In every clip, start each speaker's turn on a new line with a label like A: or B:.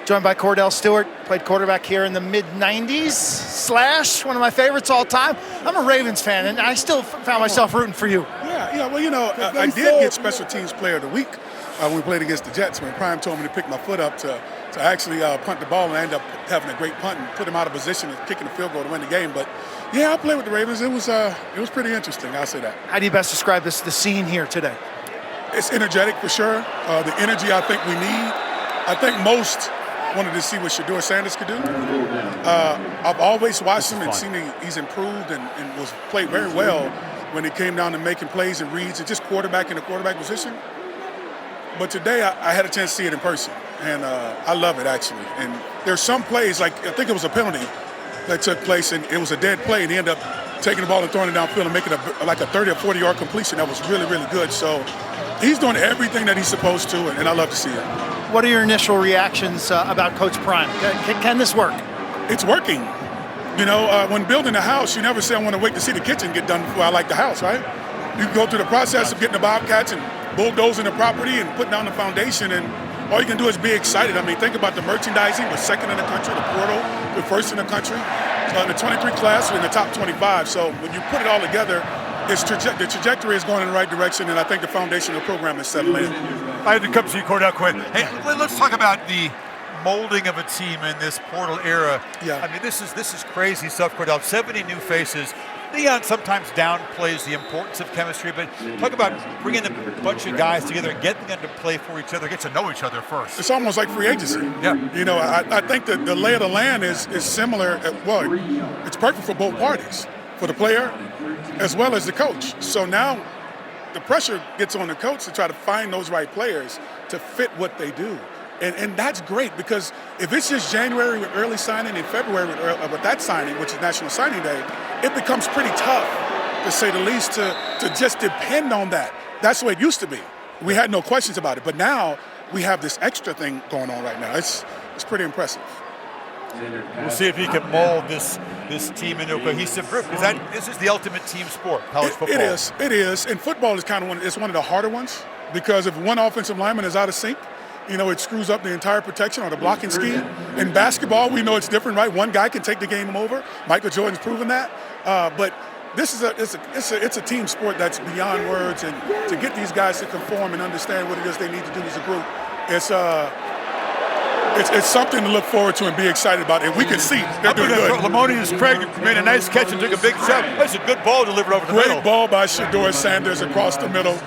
A: Joined by Kordell Stewart, played quarterback here in the mid-90s, / one of my favorites all time. I'm a Ravens fan, and I still found myself rooting for you.
B: Yeah. Well, I did get Special Teams Player of the Week when we played against the Jets, when Prime told me to pick my foot up to actually punt the ball, and I ended up having a great punt and put him out of position and kicking the field goal to win the game. But, yeah, I played with the Ravens. It was pretty interesting, I'll say that.
A: How do you best describe the scene here today?
B: It's energetic for sure. The energy I think we need. I think most wanted to see what Shedeur Sanders could do. I've always watched him and seen he's improved and was played very well when it came down to making plays and reads and just quarterback in the quarterback position. But today I had a chance to see it in person, and I love it actually. And there's some plays, like I think it was a penalty that took place, and it was a dead play, and he ended up taking the ball and throwing it downfield and making like a 30 or 40-yard completion that was really, really good. So he's doing everything that he's supposed to, and I love to see it.
A: What are your initial reactions about Coach Prime? Can this work?
B: It's working. When building a house, you never say, I want to wait to see the kitchen get done before I like the house, right? You go through the process of getting the Bobcats and bulldozing the property and putting down the foundation, and all you can do is be excited. I mean, think about the merchandising. We're second in the country, the portal, we're first in the country. In the 23 class, we're in the top 25. So when you put it all together, the trajectory is going in the right direction, and I think the foundation of the program is settling in.
C: I had to come see Kordell quick. Hey, let's talk about the molding of a team in this portal era.
B: Yeah.
C: I mean, this is crazy stuff, Kordell. 70 new faces. Deion sometimes downplays the importance of chemistry, but talk about bringing a bunch of guys together and getting them to play for each other, get to know each other first.
B: It's almost like free agency.
C: Yeah.
B: I think that the lay of the land is similar. Well, it's perfect for both parties, for the player as well as the coach. So now the pressure gets on the coach to try to find those right players to fit what they do. And that's great, because if it's just January with early signing and February with that signing, which is National Signing Day, it becomes pretty tough, to say the least, to just depend on that. That's the way it used to be. We had no questions about it. But now we have this extra thing going on right now. It's pretty impressive.
C: We'll see if he can mold this team into a cohesive group, because this is the ultimate team sport, college football.
B: It is. And football is kind of one of the harder ones, because if one offensive lineman is out of sync, it screws up the entire protection or the blocking scheme. In basketball, we know it's different, right? One guy can take the game over. Michael Jordan's proven that. But this is it's a team sport that's beyond words, and to get these guys to conform and understand what it is they need to do as a group, it's something to look forward to and be excited about. And we can see they're doing good.
C: Lamonius Craig made a nice catch and took a big shot. That's a good ball delivered over the middle.
B: Great ball by Shedeur Sanders across the middle.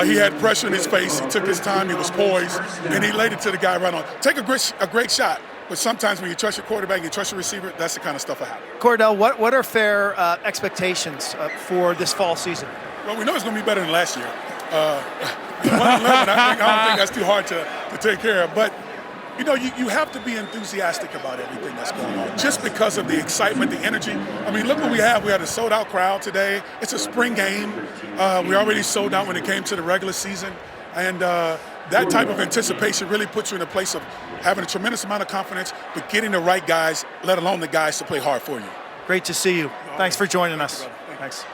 B: He had pressure in his face. He took his time. He was poised, and he laid it to the guy right on. Take a great shot. But sometimes when you trust your quarterback, you trust your receiver, that's the kind of stuff that happens.
A: Kordell, what are fair expectations for this fall season?
B: Well, we know it's going to be better than last year. 1-11, I don't think that's too hard to take care of. But you have to be enthusiastic about everything that's going on, just because of the excitement, the energy. I mean, look what we have. We had a sold-out crowd today. It's a spring game. We already sold out when it came to the regular season. And that type of anticipation really puts you in a place of having a tremendous amount of confidence, but getting the right guys, let alone the guys to play hard for you.
A: Great to see you. Thanks for joining us. Thanks.